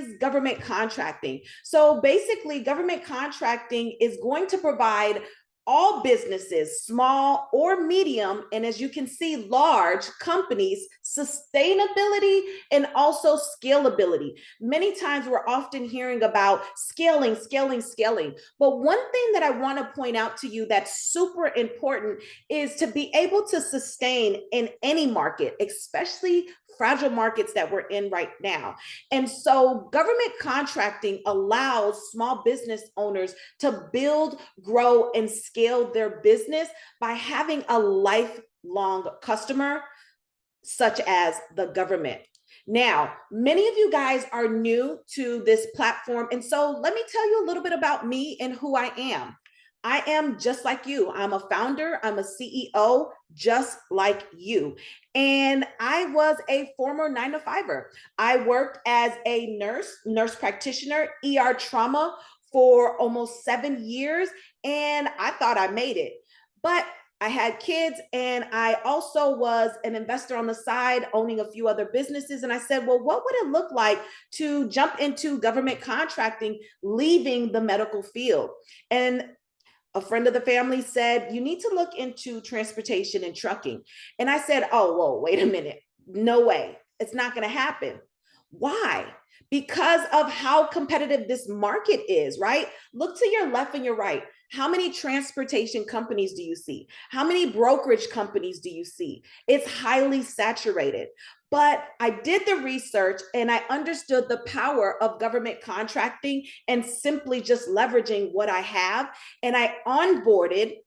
is government contracting? So basically, government contracting is going to provide all businesses, small or medium, and as you can see, large companies, sustainability and also scalability. Many times we're often hearing about scaling, scaling, scaling. But one thing that I want to point out to you that's super important is to be able to sustain in any market, especially fragile markets that we're in right now. And so government contracting allows small business owners to build, grow, and scale their business by having a lifelong customer, such as the government. Now, many of you guys are new to this platform. And so let me tell you a little bit about me and who I am. I am just like you. I'm a founder, I'm a CEO, just like you. And I was a former 9-to-5er. I worked as a nurse practitioner, ER trauma for almost 7 years, and I thought I made it. But I had kids, and I also was an investor on the side, owning a few other businesses. And I said, well, what would it look like to jump into government contracting, leaving the medical field? And a friend of the family said, you need to look into transportation and trucking. And I said, oh, whoa, wait a minute. No way. It's not going to happen. Why? Because of how competitive this market is, right? Look to your left and your right. How many transportation companies do you see? How many brokerage companies do you see? It's highly saturated. But I did the research and I understood the power of government contracting and simply just leveraging what I have. And I onboarded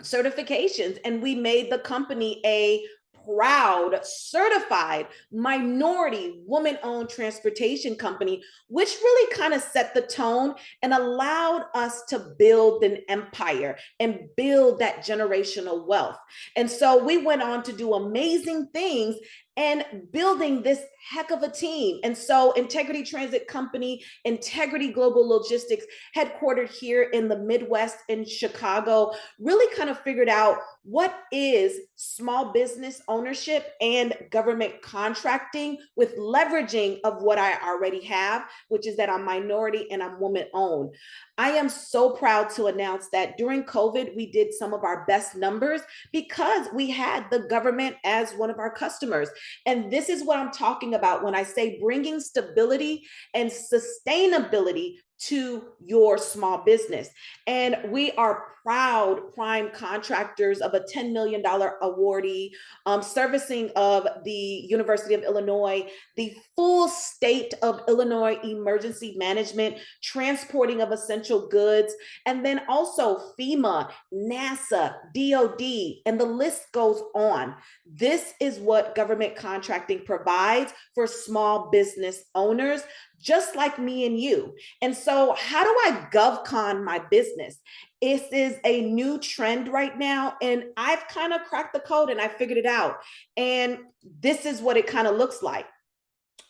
certifications, and we made the company a proud, certified, minority, woman-owned transportation company, which really kind of set the tone and allowed us to build an empire and build that generational wealth. And so we went on to do amazing things and building this heck of a team. And so Integrity Transit Company, Integrity Global Logistics, headquartered here in the Midwest in Chicago, really kind of figured out what is small business ownership and government contracting with leveraging of what I already have, which is that I'm minority and I'm woman owned. I am so proud to announce that during COVID, we did some of our best numbers because we had the government as one of our customers. And this is what I'm talking about when I say bringing stability and sustainability to your small business. And we are proud prime contractors of a $10 million awardee, servicing of the University of Illinois, the full state of Illinois emergency management, transporting of essential goods, and then also FEMA, NASA, DOD, and the list goes on. This is what government contracting provides for small business owners, just like me and you. And so how do I GovCon my business? This is a new trend right now, and I've kind of cracked the code and I figured it out. And this is what it kind of looks like.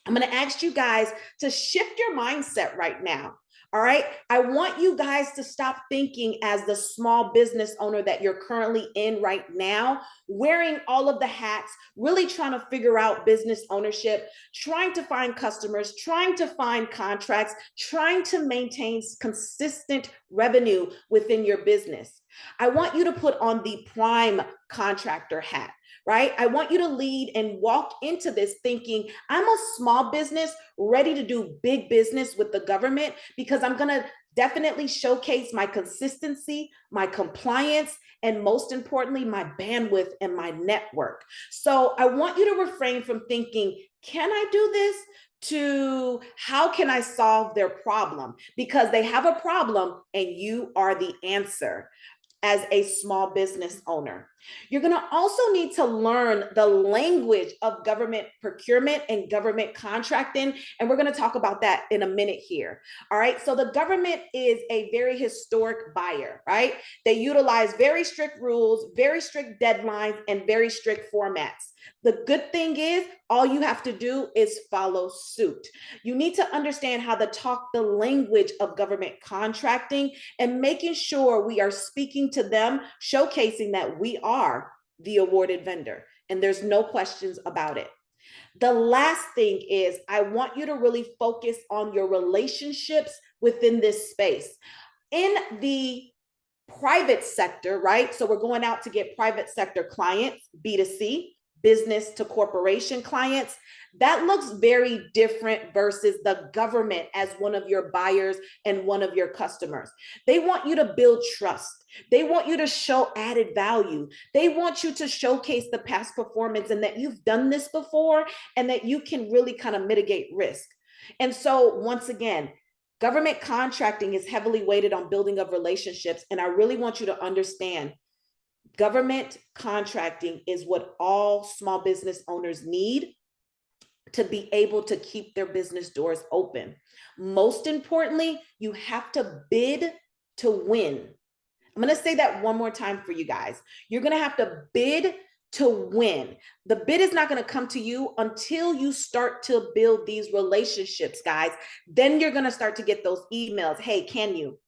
I'm going to ask you guys to shift your mindset right now. All right. I want you guys to stop thinking as the small business owner that you're currently in right now, wearing all of the hats, really trying to figure out business ownership, trying to find customers, trying to find contracts, trying to maintain consistent revenue within your business. I want you to put on the prime contractor hat. Right? I want you to lead and walk into this thinking, I'm a small business ready to do big business with the government because I'm going to definitely showcase my consistency, my compliance, and most importantly, my bandwidth and my network. So I want you to refrain from thinking, can I do this? To how can I solve their problem? Because they have a problem and you are the answer. As a small business owner, you're going to also need to learn the language of government procurement and government contracting. And we're going to talk about that in a minute here. All right. So the government is a very historic buyer, right? They utilize very strict rules, very strict deadlines, and very strict formats. The good thing is all you have to do is follow suit. You need to understand how to talk the language of government contracting and making sure we are speaking to them, showcasing that we are the awarded vendor. And there's no questions about it. The last thing is I want you to really focus on your relationships within this space. In the private sector, right? So we're going out to get private sector clients, B2C, business to corporation clients. That looks very different versus the government as one of your buyers and one of your customers. They want you to build trust. They want you to show added value. They want you to showcase the past performance and that you've done this before and that you can really kind of mitigate risk. And so once again, government contracting is heavily weighted on building of relationships. And I really want you to understand government contracting is what all small business owners need to be able to keep their business doors open. Most importantly, you have to bid to win. I'm going to say that one more time for you guys. You're going to have to bid to win. The bid is not going to come to you until you start to build these relationships, guys. Then you're going to start to get those emails. Hey, can you,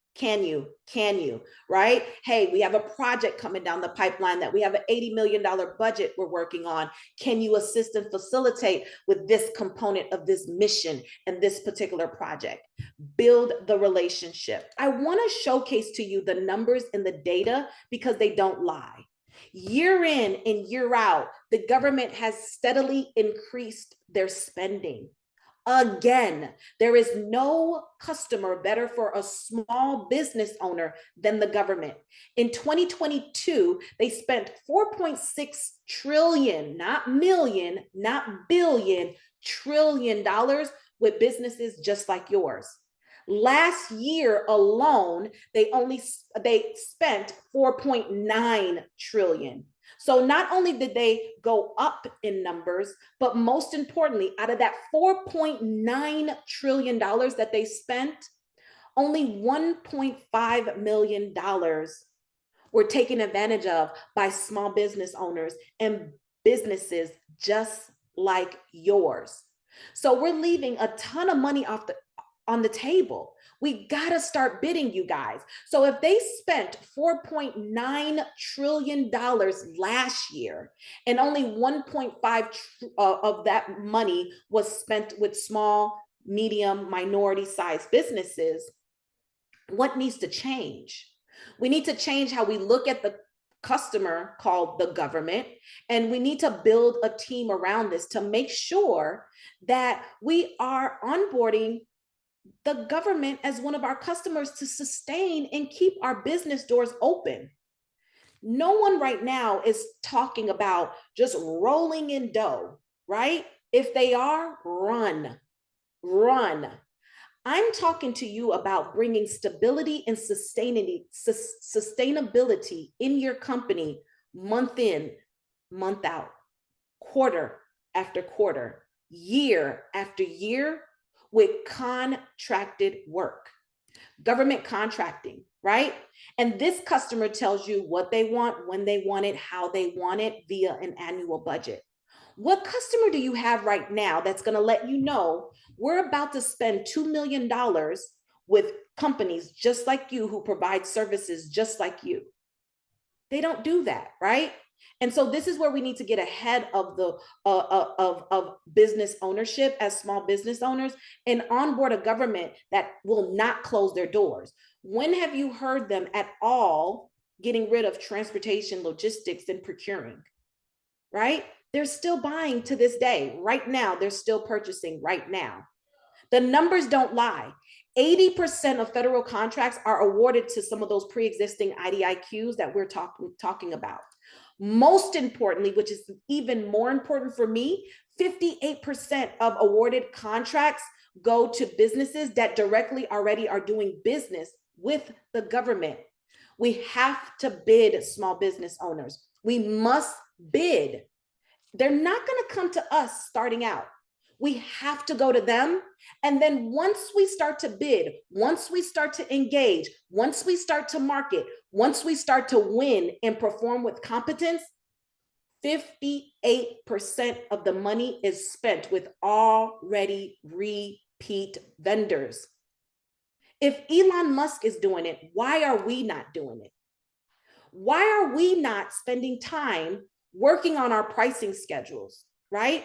right? Hey, we have a project coming down the pipeline that we have an $80 million budget we're working on. Can you assist and facilitate with this component of this mission and this particular project? Build the relationship. I want to showcase to you the numbers and the data because they don't lie. Year in and year out, the government has steadily increased their spending. Again, there is no customer better for a small business owner than the government. In 2022, they spent 4.6 trillion, not million, not billion, trillion dollars with businesses just like yours. Last year alone, they spent 4.9 trillion. So not only did they go up in numbers, but most importantly, out of that $4.9 trillion that they spent, only $1.5 million were taken advantage of by small business owners and businesses just like yours. So we're leaving a ton of money on the table. We got to start bidding, you guys. So if they spent $4.9 trillion last year and only 1.5 of that money was spent with small, medium, minority-sized businesses, what needs to change? We need to change how we look at the customer called the government, and we need to build a team around this to make sure that we are onboarding the government as one of our customers to sustain and keep our business doors open. No one right now is talking about just rolling in dough, right? If they are, run. I'm talking to you about bringing stability and sustainability in your company month in, month out, quarter after quarter, year after year, with contracted work. Government contracting, right? And this customer tells you what they want, when they want it, how they want it via an annual budget. What customer do you have right now that's going to let you know we're about to spend $2 million with companies just like you who provide services just like you? They don't do that, right? And so this is where we need to get ahead of the of business ownership as small business owners and onboard a government that will not close their doors. When have you heard them at all getting rid of transportation, logistics, and procuring? Right? They're still buying to this day. Right now, they're still purchasing right now. The numbers don't lie. 80% of federal contracts are awarded to some of those pre-existing IDIQs that we're talking about. Most importantly, which is even more important for me, 58% of awarded contracts go to businesses that directly already are doing business with the government. We have to bid, small business owners. We must bid. They're not going to come to us starting out. We have to go to them. And then once we start to bid, once we start to engage, once we start to market, once we start to win and perform with competence, 58% of the money is spent with already repeat vendors. If Elon Musk is doing it, why are we not doing it? Why are we not spending time working on our pricing schedules, right?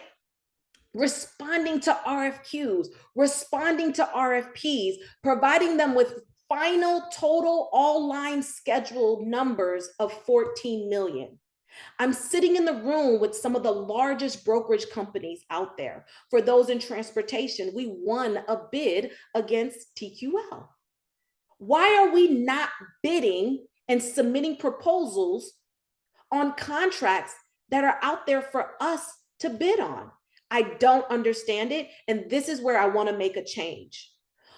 responding to RFQs, responding to RFPs, providing them with final total all line scheduled numbers of 14 million. I'm sitting in the room with some of the largest brokerage companies out there. For those in transportation, we won a bid against TQL. Why are we not bidding and submitting proposals on contracts that are out there for us to bid on? I don't understand it. And this is where I want to make a change.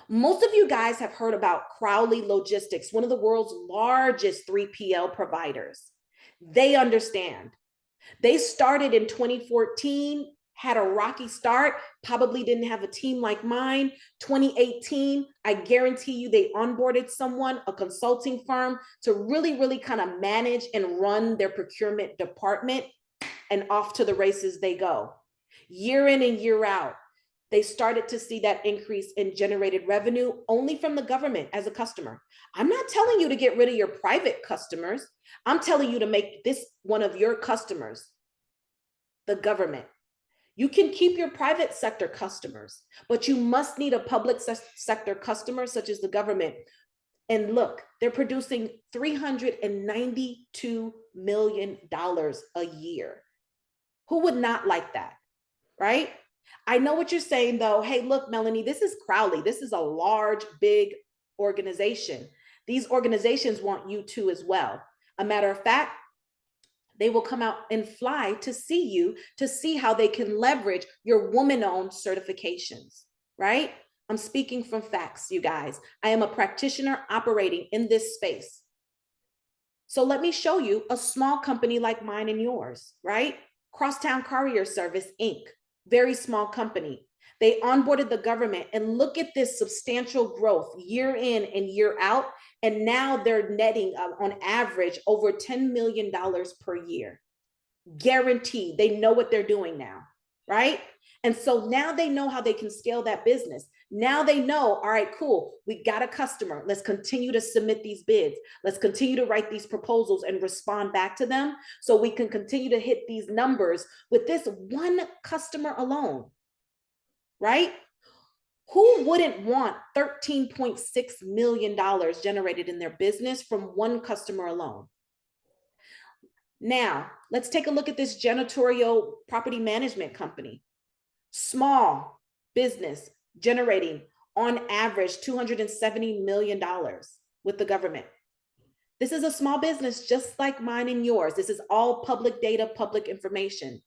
Most of you guys have heard about Crowley Logistics, one of the world's largest 3PL providers. They understand. They started in 2014, had a rocky start, probably didn't have a team like mine. 2018, I guarantee you they onboarded someone, a consulting firm, to really kind of manage and run their procurement department, and off to the races they go. Year in and year out, they started to see that increase in generated revenue only from the government as a customer. I'm not telling you to get rid of your private customers. I'm telling you to make this one of your customers, the government. You can keep your private sector customers, but you must need a public sector customer such as the government. And look, they're producing $392 million a year. Who would not like that, right? I know what you're saying though. Hey, look, Melanie, this is Crowley. This is a large, big organization. These organizations want you to as well. A matter of fact, they will come out and fly to see you, to see how they can leverage your woman-owned certifications, right? I'm speaking from facts, you guys. I am a practitioner operating in this space. So let me show you a small company like mine and yours, right? Crosstown Courier Service, Inc., very small company. They onboarded the government, and look at this substantial growth year in and year out. And now they're netting on average over $10 million per year. Guaranteed. They know what they're doing now, right? And so now they know how they can scale that business. Now they know, all right, cool, we got a customer. Let's continue to submit these bids. Let's continue to write these proposals and respond back to them so we can continue to hit these numbers with this one customer alone, right? Who wouldn't want $13.6 million generated in their business from one customer alone? Now, let's take a look at this janitorial property management company. Small business generating on average $270 million with the government. This is a small business just like mine and yours. This is all public data, public information.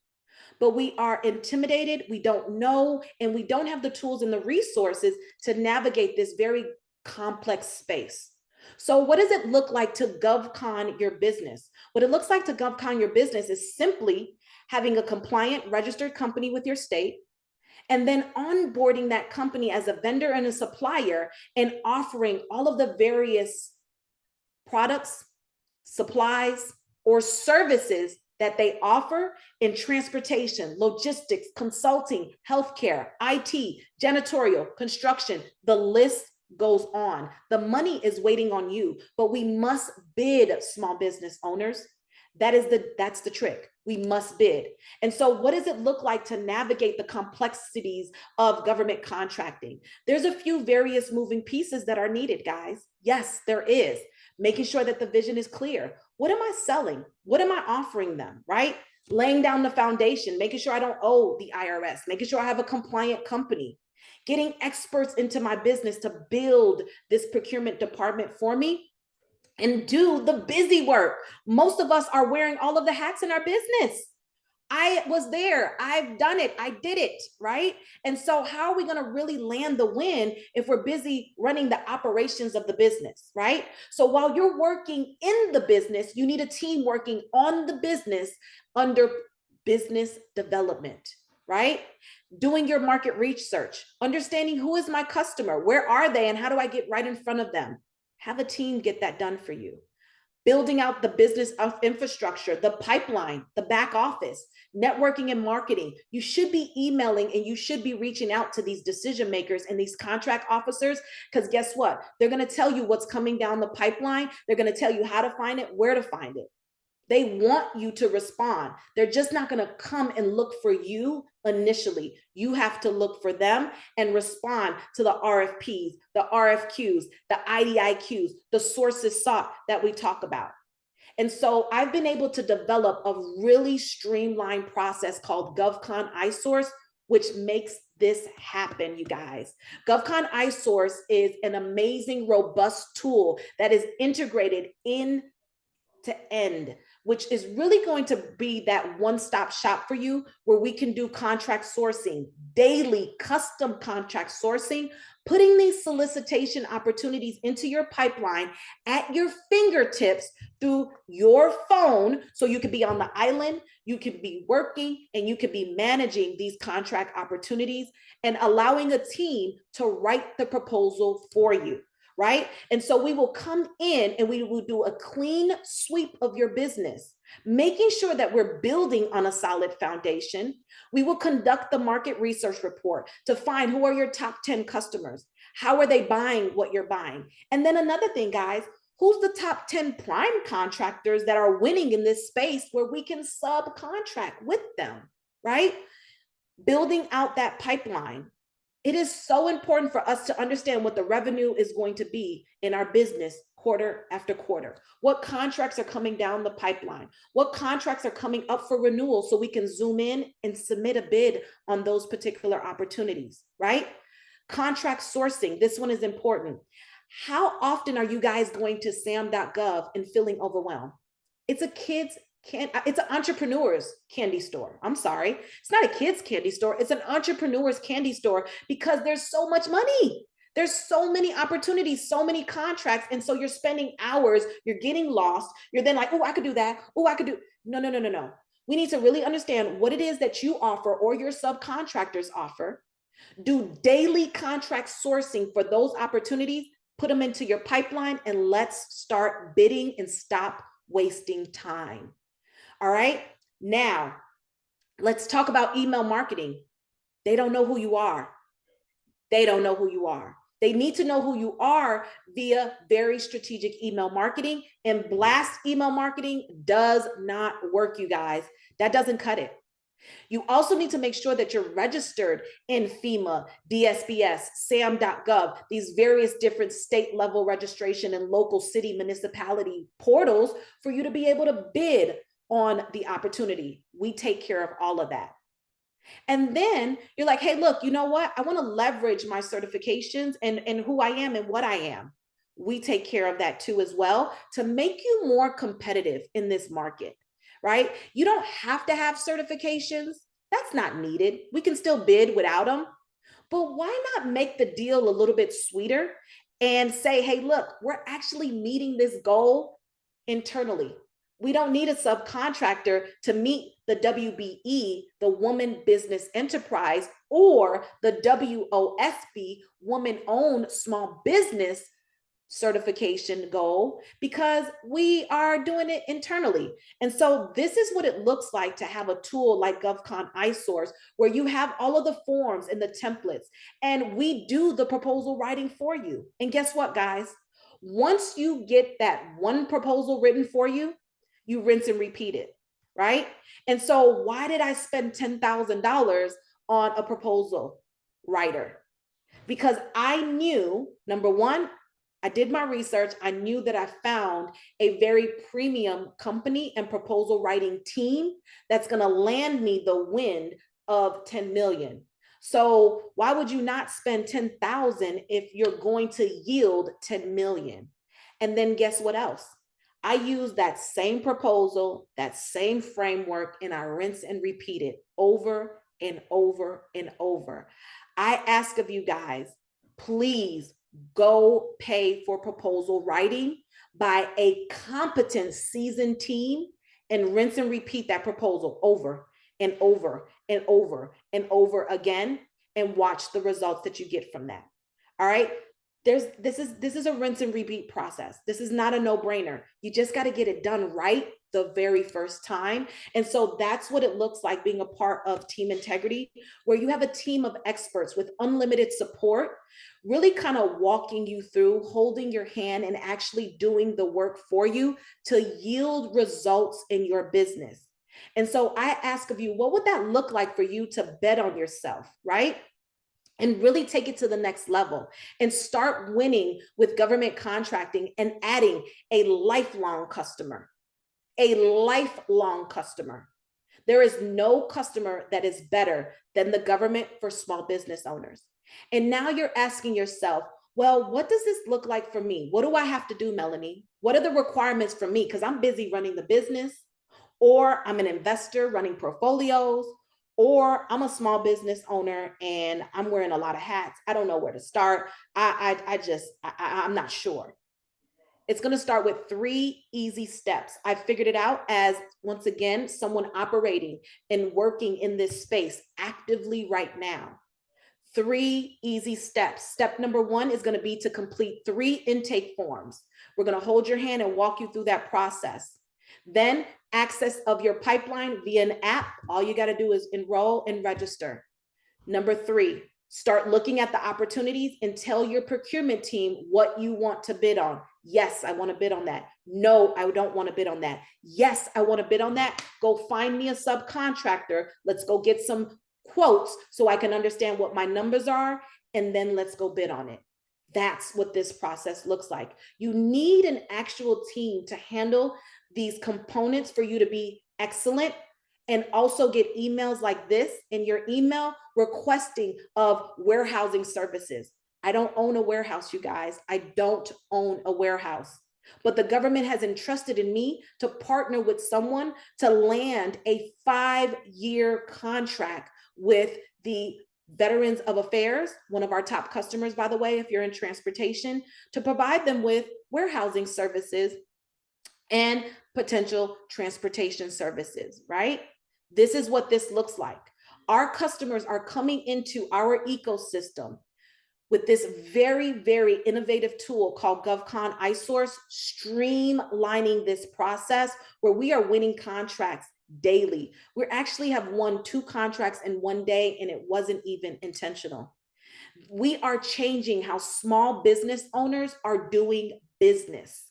But we are intimidated, we don't know, and we don't have the tools and the resources to navigate this very complex space. So what does it look like to GovCon your business? What it looks like to GovCon your business is simply having a compliant registered company with your state, and then onboarding that company as a vendor and a supplier and offering all of the various products, supplies, or services that they offer in transportation, logistics, consulting, healthcare, IT, janitorial, construction. The list goes on. The money is waiting on you, but we must bid, small business owners. That's the trick. We must bid. And so what does it look like to navigate the complexities of government contracting? There's a few various moving pieces that are needed, guys. Yes, there is. Making sure that the vision is clear. What am I selling? What am I offering them, right? Laying down the foundation, making sure I don't owe the IRS, making sure I have a compliant company, getting experts into my business to build this procurement department for me and do the busy work. Most of us are wearing all of the hats in our business. I was there, I've done it, I did it, right? And so how are we gonna really land the win if we're busy running the operations of the business, right? So while you're working in the business, you need a team working on the business under business development, right? Doing your market research, understanding who is my customer, where are they, and how do I get right in front of them? Have a team get that done for you. Building out the business of infrastructure, the pipeline, the back office, networking and marketing. You should be emailing and you should be reaching out to these decision makers and these contract officers, because guess what? They're going to tell you what's coming down the pipeline. They're going to tell you how to find it, where to find it. They want you to respond. They're just not going to come and look for you initially. You have to look for them and respond to the RFPs, the RFQs, the IDIQs, the sources sought that we talk about. And so I've been able to develop a really streamlined process called GovCon iSource, which makes this happen, you guys. GovCon iSource is an amazing, robust tool that is integrated in to end, which is really going to be that one-stop shop for you where we can do contract sourcing, daily custom contract sourcing, putting these solicitation opportunities into your pipeline at your fingertips through your phone. So you could be on the island, you could be working, and you could be managing these contract opportunities and allowing a team to write the proposal for you. Right? And so we will come in and we will do a clean sweep of your business, making sure that we're building on a solid foundation. We will conduct the market research report to find who are your top 10 customers. How are they buying what you're buying? And then another thing, guys, who's the top 10 prime contractors that are winning in this space where we can subcontract with them, right? Building out that pipeline. It is so important for us to understand what the revenue is going to be in our business quarter after quarter. What contracts are coming down the pipeline? What contracts are coming up for renewal so we can zoom in and submit a bid on those particular opportunities, right? Contract sourcing, this one is important. How often are you guys going to sam.gov and feeling overwhelmed? It's an entrepreneur's candy store. I'm sorry. It's not a kid's candy store. It's an entrepreneur's candy store because there's so much money. There's so many opportunities, so many contracts. And so you're spending hours, you're getting lost. You're then like, oh, I could do that. Oh, I could do. No. We need to really understand what it is that you offer or your subcontractors offer. Do daily contract sourcing for those opportunities, put them into your pipeline, and let's start bidding and stop wasting time. All right. Now, let's talk about email marketing. They don't know who you are. They don't know who you are. They need to know who you are via very strategic email marketing, and blast email marketing does not work, you guys. That doesn't cut it. You also need to make sure that you're registered in FEMA, DSBS, SAM.gov, these various different state level registration and local city municipality portals for you to be able to bid on the opportunity. We take care of all of that. And then you're like, hey, look, you know what? I want to leverage my certifications and who I am and what I am. We take care of that too as well to make you more competitive in this market, right? You don't have to have certifications. That's not needed. We can still bid without them. But why not make the deal a little bit sweeter and say, hey, look, we're actually meeting this goal internally. We don't need a subcontractor to meet the WBE, the Woman Business Enterprise, or the WOSB, Woman Owned Small Business certification goal, because we are doing it internally. And so this is what it looks like to have a tool like GovCon iSource, where you have all of the forms and the templates, and we do the proposal writing for you. And guess what, guys? Once you get that one proposal written for you, you rinse and repeat it, right? And so why did I spend $10,000 on a proposal writer? Because I knew, number one, I did my research. I knew that I found a very premium company and proposal writing team that's going to land me the win of 10 million. So why would you not spend 10,000 if you're going to yield 10 million? And then guess what else? I use that same proposal, that same framework, and I rinse and repeat it over and over and over. I ask of you guys, please go pay for proposal writing by a competent, seasoned team and rinse and repeat that proposal over and over and over and over again, and watch the results that you get from that. All right. This is a rinse and repeat process. This is not a no-brainer. You just got to get it done right the very first time. And so that's what it looks like being a part of Team Integrity, where you have a team of experts with unlimited support, really kind of walking you through, holding your hand, and actually doing the work for you to yield results in your business. And so I ask of you, what would that look like for you to bet on yourself, right? And really take it to the next level and start winning with government contracting and adding a lifelong customer, a lifelong customer. There is no customer that is better than the government for small business owners. And now you're asking yourself, well, what does this look like for me? What do I have to do, Melanie? What are the requirements for me? Because I'm busy running the business, or I'm an investor running portfolios, or I'm a small business owner and I'm wearing a lot of hats. I don't know where to start. I'm not sure. It's going to start with 3 easy steps. I figured it out as, once again, someone operating and working in this space actively right now. 3 easy steps. Step number 1 is going to be to complete 3 intake forms. We're going to hold your hand and walk you through that process. Then access of your pipeline via an app. All you got to do is enroll and register. Number 3, start looking at the opportunities and tell your procurement team what you want to bid on. Yes, I want to bid on that. No, I don't want to bid on that. Yes, I want to bid on that. Go find me a subcontractor. Let's go get some quotes so I can understand what my numbers are, and then let's go bid on it. That's what this process looks like. You need an actual team to handle these components for you to be excellent, and also get emails like this in your email requesting of warehousing services. I don't own a warehouse, you guys. I don't own a warehouse. But the government has entrusted in me to partner with someone to land a 5-year contract with the Veterans of Affairs, one of our top customers, by the way, if you're in transportation, to provide them with warehousing services and potential transportation services, right? This is what this looks like. Our customers are coming into our ecosystem with this very, very innovative tool called GovCon iSource, streamlining this process where we are winning contracts daily. We actually have won 2 contracts in 1 day, and it wasn't even intentional. We are changing how small business owners are doing business.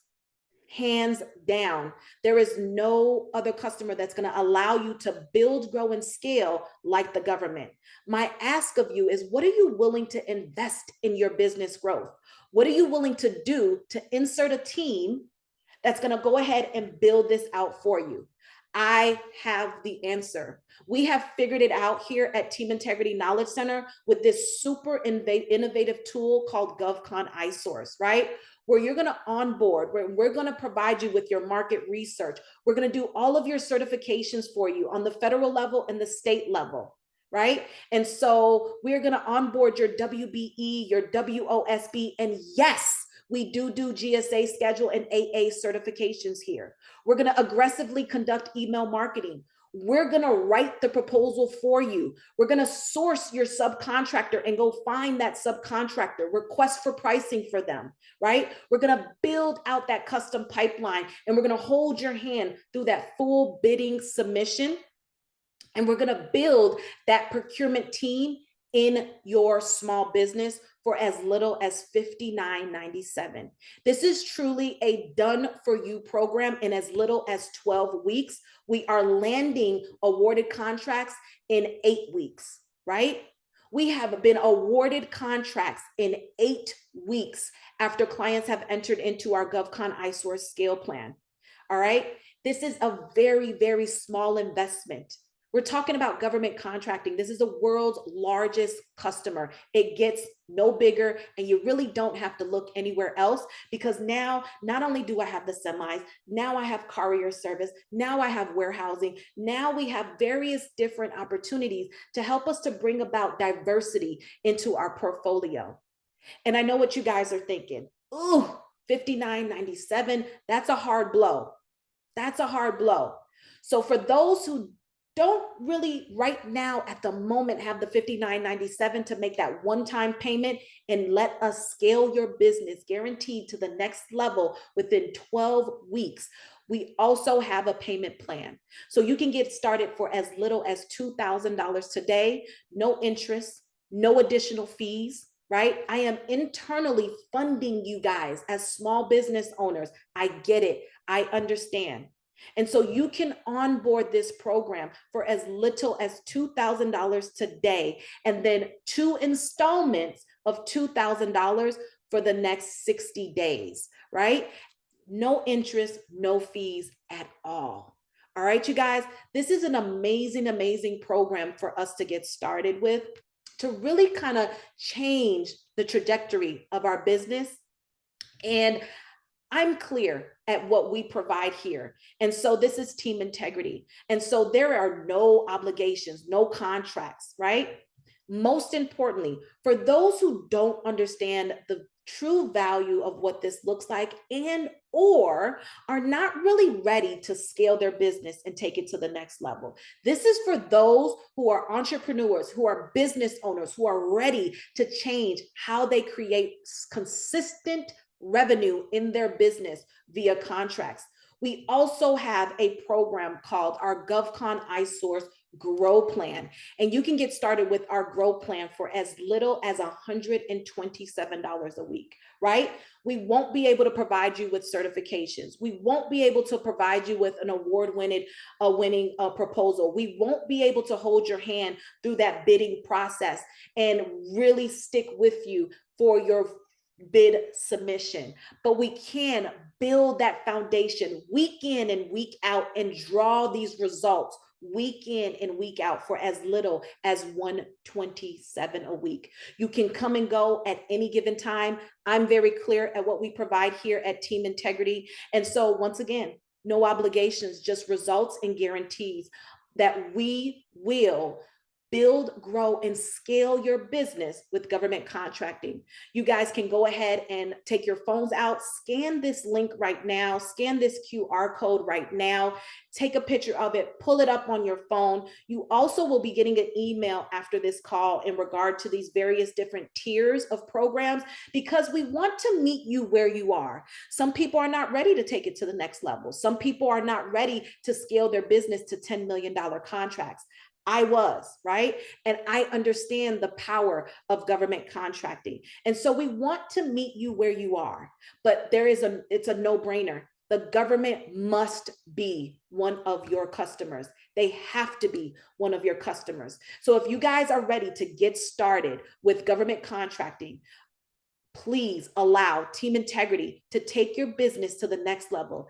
Hands down. There is no other customer that's going to allow you to build, grow, and scale like the government. My ask of you is, what are you willing to invest in your business growth? What are you willing to do to insert a team that's going to go ahead and build this out for you? I have the answer. We have figured it out here at Team Integrity Knowledge Center with this super innovative tool called GovCon iSource, right? Where you're going to onboard, where we're going to provide you with your market research. We're going to do all of your certifications for you on the federal level and the state level, right? And so we're going to onboard your WBE, your WOSB, and yes, we do GSA schedule and AA certifications here. We're going to aggressively conduct email marketing. We're going to write the proposal for you. We're going to source your subcontractor and go find that subcontractor, request for pricing for them, right? We're going to build out that custom pipeline, and we're going to hold your hand through that full bidding submission. And we're going to build that procurement team in your small business for as little as $59.97. This is truly a done for you program in as little as 12 weeks. We are landing awarded contracts in 8 weeks, right? We have been awarded contracts in 8 weeks after clients have entered into our GovCon iSource scale plan. All right. This is a very, very small investment. We're talking about government contracting. This is the world's largest customer. It gets no bigger, and you really don't have to look anywhere else, because now not only do I have the semis, now I have courier service, now I have warehousing, now we have various different opportunities to help us to bring about diversity into our portfolio. And I know what you guys are thinking. Ooh, $59.97, that's a hard blow. That's a hard blow. So for those who don't really right now at the moment have the $59.97 to make that one-time payment and let us scale your business guaranteed to the next level within 12 weeks. We also have a payment plan. So you can get started for as little as $2,000 today, no interest, no additional fees, right? I am internally funding you guys as small business owners. I get it. I understand. And so you can onboard this program for as little as $2,000 today, and then 2 installments of $2,000 for the next 60 days, right? No interest, no fees at all. All right, you guys, this is an amazing, amazing program for us to get started with to really kind of change the trajectory of our business. And I'm clear at what we provide here. And so this is team integrity. And so there are no obligations, no contracts, right? Most importantly, for those who don't understand the true value of what this looks like and or are not really ready to scale their business and take it to the next level. This is for those who are entrepreneurs, who are business owners, who are ready to change how they create consistent revenue in their business via contracts. We also have a program called our GovCon iSource Grow Plan. And you can get started with our Grow Plan for as little as $127 a week, right? We won't be able to provide you with certifications. We won't be able to provide you with an award-winning proposal. We won't be able to hold your hand through that bidding process and really stick with you for your bid submission, but we can build that foundation week in and week out and draw these results week in and week out for as little as $127 a week. You can come and go at any given time. I'm very clear at what we provide here at Team Integrity. And so once again, no obligations, just results and guarantees that we will build, grow, and scale your business with government contracting. You guys can go ahead and take your phones out, scan this link right now, scan this QR code right now, take a picture of it, pull it up on your phone. You also will be getting an email after this call in regard to these various different tiers of programs, because we want to meet you where you are. Some people are not ready to take it to the next level. Some people are not ready to scale their business to $10 million contracts. I was, right? And I understand the power of government contracting. And so we want to meet you where you are, but it's a no-brainer. The government must be one of your customers. They have to be one of your customers. So if you guys are ready to get started with government contracting, please allow Team Integrity to take your business to the next level.